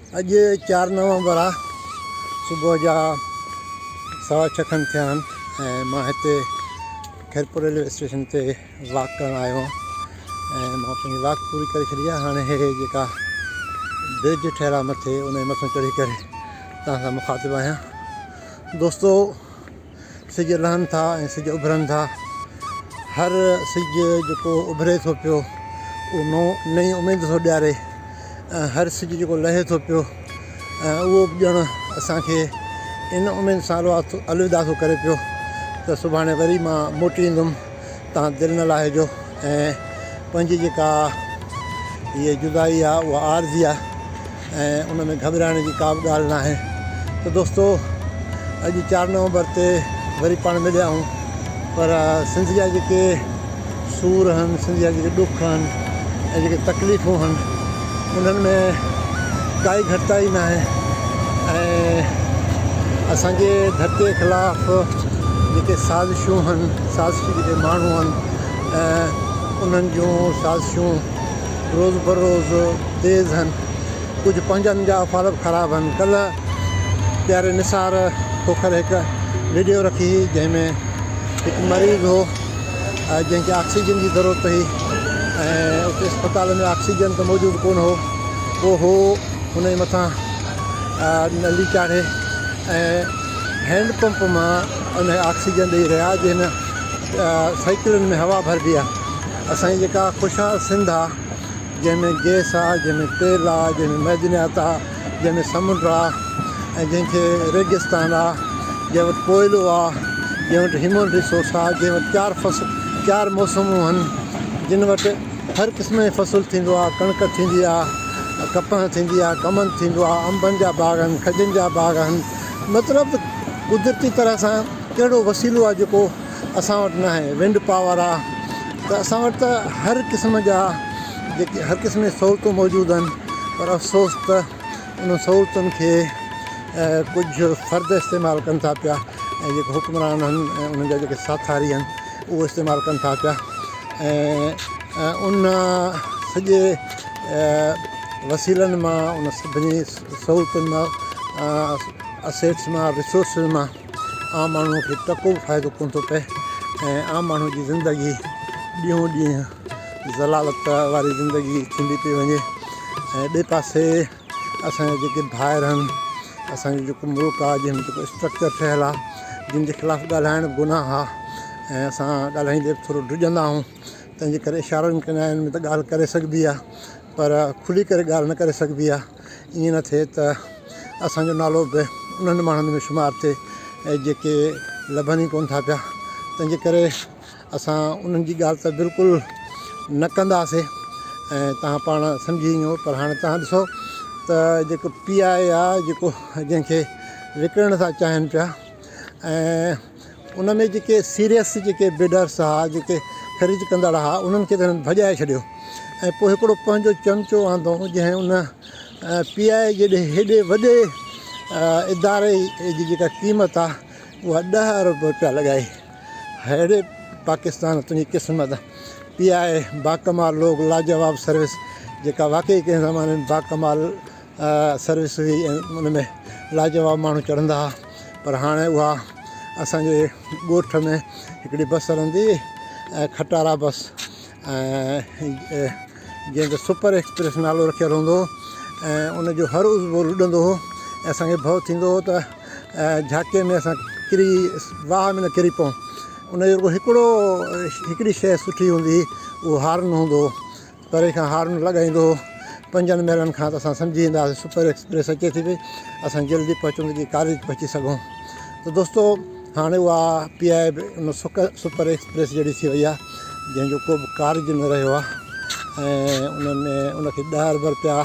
अॼु 4 नवंबर आहे, सुबुह जा 6:15 खनि थिया आहिनि ऐं मां हिते खैरपुर रेलवे स्टेशन ते वॉक करणु आयो आहियां ऐं मां पंहिंजी वॉक पूरी करे छॾी आहे। हाणे हे जेका ब्रिज ठहियल आहे मथे, उन जे मथां चढ़ी करे तव्हां सां मुखातिबु आहियां। दोस्तो, सिज लहनि था ऐं सिज उभरनि था। हर सिज जेको उभरे थो पियो उहो नई उमेद थो ॾियारे। हर सिज जेको लहे थो पियो उहो बि ॼण असांखे इन उमेद सां अलविदा थो करे पियो त सुभाणे वरी मां मोटी ईंदुमि। तव्हां दिलि न लाहिजो ऐं पंहिंजी जेका हीअ जुदाई आहे उहा आरज़ी आहे ऐं उन में घबराइण जी का बि ॻाल्हि न आहे। त दोस्तो, अॼु 4 नवंबर ते वरी पाण मिलिया आहियूं, पर सिंध जा जेके सूर आहिनि, सिंध जा जेके ॾुख आहिनि ऐं जेके तकलीफ़ूं आहिनि, उन्हनि में काई घटिताई न आहे ऐं असांजे धरतीअ ख़िलाफ़ु जेके साज़िशूं आहिनि, साज़िशी जेके माण्हू आहिनि, उन्हनि जूं साज़िशूं रोज़ु बरोज़ु तेज़ आहिनि। कुझु पंजनि जा फालब ख़राबु आहिनि। कल्ह प्यारे निसार खोखर हिकु वीडियो रखी जंहिंमें हिकु मरीज़ हो जंहिंखे ऑक्सीजन जी ज़रूरत हुई ऐं उते अस्पताल में ऑक्सीजन त मौजूदु कोन हो। उहो हो हुन जे मथां नली चाढ़े ऐं हैंडपंप मां उन ऑक्सीजन ॾेई रहिया, जंहिंमें साइकिलुनि में हवा भरिबी आहे। असांजी जेका ख़ुशहाल सिंध आहे, जंहिंमें गैस आहे, जंहिंमें तेल आहे, जंहिंमें मैदनियात आहे, जंहिंमें समुंड आहे ऐं जंहिंखे रेगिस्तान आहे, जंहिं वटि कोयलो आहे, जंहिं वटि ह्यूमन रिसोर्स आहे, जंहिं वटि 4 मौसमूं आहिनि, जिन वटि हर क़िस्म जो फ़सुलु थींदो आहे। कणिक थींदी आहे, कपह थींदी आहे, कमंद थींदो आहे, अंबनि जा बाग़ आहिनि, खजनि जा बाग़ आहिनि। मतिलबु कुदरती तरह सां कहिड़ो वसीलो आहे जेको असां वटि न आहे। विंड पावर आहे, त असां वटि त हर क़िस्म जी सहूलियतूं मौजूदु आहिनि, पर अफ़सोस त उन सहूलियतुनि खे कुझु फ़र्द इस्तेमालु कनि था पिया ऐं जेके हुक्मरान आहिनि ऐं उन्हनि जा जेके साथारी आहिनि उहे इस्तेमालु कनि था पिया ऐं उन सॼे वसीलनि मां, उन सभिनी सहूलियतुनि मां, असेट्स मां, रिसोर्सिस मां आम माण्हूअ खे टको बि फ़ाइदो कोन थो पए ऐं आम माण्हू जी ज़िंदगी ॾींहों ॾींहुं ज़लालत वारी ज़िंदगी थींदी पई वञे। ऐं ॿिए पासे असांजा जेके भाइर आहिनि, असांजो जेको मुल्क आहे, जंहिंमें जेको स्ट्रक्चर ठहियलु आहे, जिन जे ख़िलाफ़ु ॻाल्हाइण बि गुनाह आहे ऐं असां ॻाल्हाईंदे बि थोरो ड्रिजंदा आहियूं। तंहिंजे करे इशारनि किनारनि में त ॻाल्हि करे सघिबी आहे, पर खुली करे ॻाल्हि न करे सघिबी आहे। ईअं न थिए त असांजो नालो बि उन्हनि माण्हुनि में शुमारु थिए ऐं जेके लभनि ई कोन था पिया। तंहिंजे करे असां उन्हनि जी ॻाल्हि त बिल्कुलु न कंदासीं ऐं तव्हां पाण सम्झी वञो। पर हाणे तव्हां ॾिसो त जेको PI आहे, जेको जंहिंखे विकिणण था चाहिनि पिया ऐं उन में जेके सीरियस जेके बिडर्स हुआ, जेके ख़रीद कंदड़ हुआ, उन्हनि खे त भॼाए छॾियो ऐं पोइ हिकिड़ो पंहिंजो चमचो आंदो जंहिं उन PI जे हेॾे वॾे इदारे जी जेका क़ीमत आहे उहा 10 अरब रुपया लॻाई। अहिड़े पाकिस्तान तुंहिंजी क़िस्मत। PI बाकमाल लोग, लाजवाब सर्विस, जेका वाक़ई कंहिं ज़माने में बाकमाल सर्विस हुई ऐं उन में लाजवाब माण्हू चढ़ंदा हुआ। पर हाणे उहा असांजे ॻोठ में हिकिड़ी बस हलंदी, खटारा बस, जंहिंजो सुपर एक्सप्रेस नालो रखियलु हूंदो ऐं उनजो हर उज़वो लुॾंदो हो ऐं असांखे भउ थींदो हो त झाके में असां वाह में न किरी पऊं। उनजो हिकिड़ी शइ सुठी हूंदी, उहो हार्न हूंदो हो। परे खां हार्न लॻाईंदो हो, 5 मेलनि खां त असां सम्झी वेंदासीं सुपर एक्सप्रेस अचे थी पई, असां जल्दी पहुचूं कि कॉलेज पहुची सघूं। त दोस्तो, हाणे उहा PI बि उन सुपर एक्सप्रेस जहिड़ी थी वई आहे, जंहिंजो को बि कार्ज न रहियो आहे ऐं उनखे 10 अरब रुपया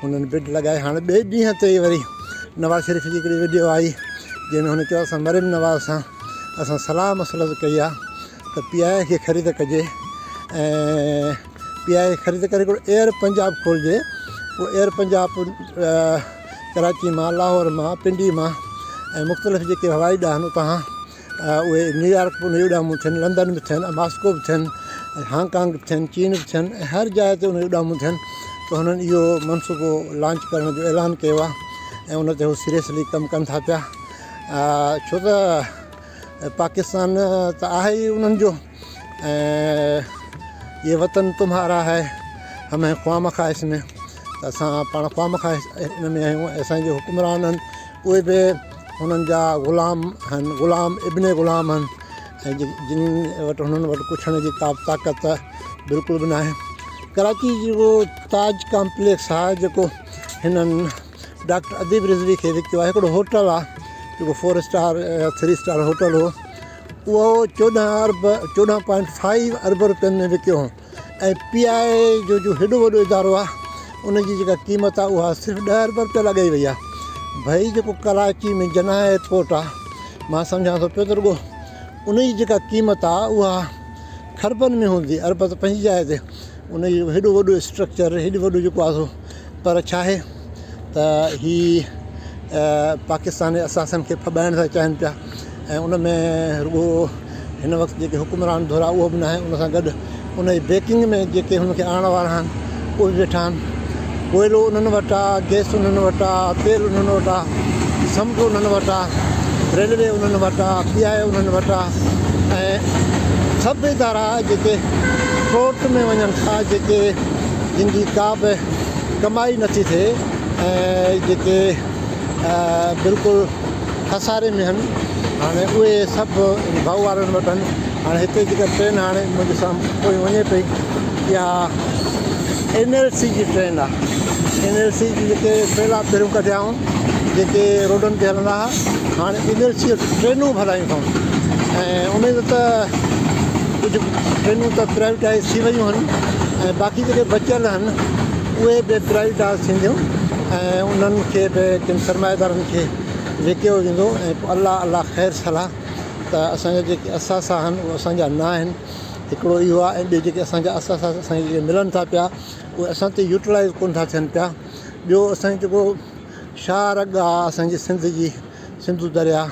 हुननि बिड लॻाए। हाणे ॿिए ॾींहं ते वरी नवाज़ शरीफ़ जी हिकिड़ी वीडियो आई जंहिंमें हुन चयो असां मरीम नवाज़ सां असां सलाह मसलत कई आहे त PI खे ख़रीद कजे ऐं PI खे ख़रीद करे हिकिड़ो एयर पंजाब खोलिजे। उहो एयर पंजाब कराची मां, लाहौर मां, पिंडी मां ऐं मुख़्तलिफ़ जेके हवाई अॾा आहिनि उतां उहे न्यूयॉर्क बि उॾामूं थियनि, लंडन बि थियनि, मास्को बि थियनि, हांगकांग बि थियनि, चीन बि थियनि, हर जाइ ते उन उॾामूं थियनि। त त हुननि इहो मनसूबो लॉन्च करण जो ऐलान कयो आहे ऐं उन ते हू सीरियसली कमु कनि था पिया। छो त पाकिस्तान त आहे ई उन्हनि जो, ऐं ये वतन तुम्हारा है हमें ख्वाम खा इसमें, त असां पाण ख्वाम खा इन में आहियूं। असांजे हुकुमरान आहिनि उहे बि हुननि जा ग़ुलाम आहिनि, ग़ुलाम इब्न ग़ुलाम आहिनि, ऐं जिन वटि हुननि वटि पुछण जी का ताक़त बिल्कुलु बि न आहे। कराची जो ताज कॉम्प्लेक्स आहे जेको हिननि डॉक्टर अदीब रिज़वी खे विकियो आहे, हिकिड़ो होटल आहे जेको 4 स्टार या 3 स्टार होटल हो, उहो 14.5 अरब रुपयनि में विकियो हो। ऐं PI जो हेॾो वॾो इदारो आहे उनजी जेका क़ीमत आहे उहा सिर्फ़ु 10 अरब रुपया लॻाई वई आहे। भई जेको कराची में जनाह एयरपोर्ट आहे, मां सम्झां थो पियो त रुॻो उनजी जेका क़ीमत आहे उहा ख़रबनि में हूंदी, अरब त पंहिंजी जाइ ते, उनजो हेॾो वॾो स्ट्रक्चर, हेॾो वॾो जेको आहे सो, पर छा आहे त ही पाकिस्तानी असासनि खे फॿाइण था चाहिनि पिया। ऐं उन में रुॻो हिन वक़्तु जेके हुकुमरान धुरा उहो बि न आहे, उन सां गॾु उन जी बैकिंग में जेके हुनखे आणण वारा आहिनि उहे बि वेठा आहिनि। कोयलो उन्हनि वटि आहे, गैस उन्हनि वटि आहे, तेल उन्हनि वटि आहे, समुंड उन्हनि वटि आहे, रेलवे उन्हनि वटि आहे, PI उन्हनि वटि आहे, ऐं सभु इदारा जेके कोर्ट में वञनि था, जेके जिन जी का बि कमाई नथी थिए ऐं जेके बिल्कुलु खसारे में आहिनि, हाणे उहे सभु भाऊ वारनि वटि आहिनि। हाणे हिते जेका ट्रेन हाणे मुंहिंजे साम्हूं कोई वञे पई, इहा NLC जी ट्रेन आहे। NLC जी जेके पहिरियां कढियाऊं जेके रोडनि ते हलंदा हुआ, हाणे NLC ट्रेनूं बि हलायूं अथऊं। ऐं उमेदु त कुझु ट्रेनूं त प्राइवेटाइज़ थी वियूं आहिनि, ऐं बाक़ी जेके बचियल आहिनि उहे बि प्राइवेटाइज़ थींदियूं, ऐं उन्हनि खे बि किन सरमाएदारनि खे विकियो वेंदो। ऐं पोइ अलाह ख़ैरु सलाह। त असांजा जेके असासा आहिनि उहे असांजा न आहिनि, हिकिड़ो इहो आहे। ऐं ॿिए जेके असांजा असासा असांखे जेके मिलनि था पिया उहे असां ते यूटिलाइज़ कोन था थियनि पिया। ॿियो असांजो जेको शाह रग आहे, असांजी सिंध जी सिंधू दरिया,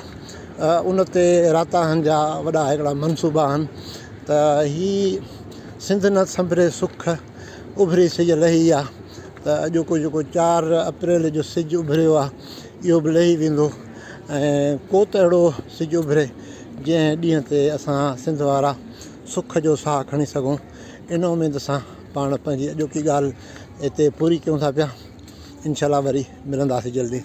उन ते राताहनि जा वॾा हिकिड़ा मनसूबा आहिनि त ही सिंध न संभरे सुख उभरी सिज लही आहे। त अॼोको जेको 4 अप्रैल जो सिजु उभरियो आहे इहो बि लही वेंदो, ऐं को त अहिड़ो सिजु उभरे जंहिं ॾींहं ते असां सिंध वारा सुख जो साहु खणी सघूं। इन उमेद सां पाण पंहिंजी अॼोकी ॻाल्हि हिते पूरी कयूं था पिया। इनशा वरी मिलंदासीं जल्दी।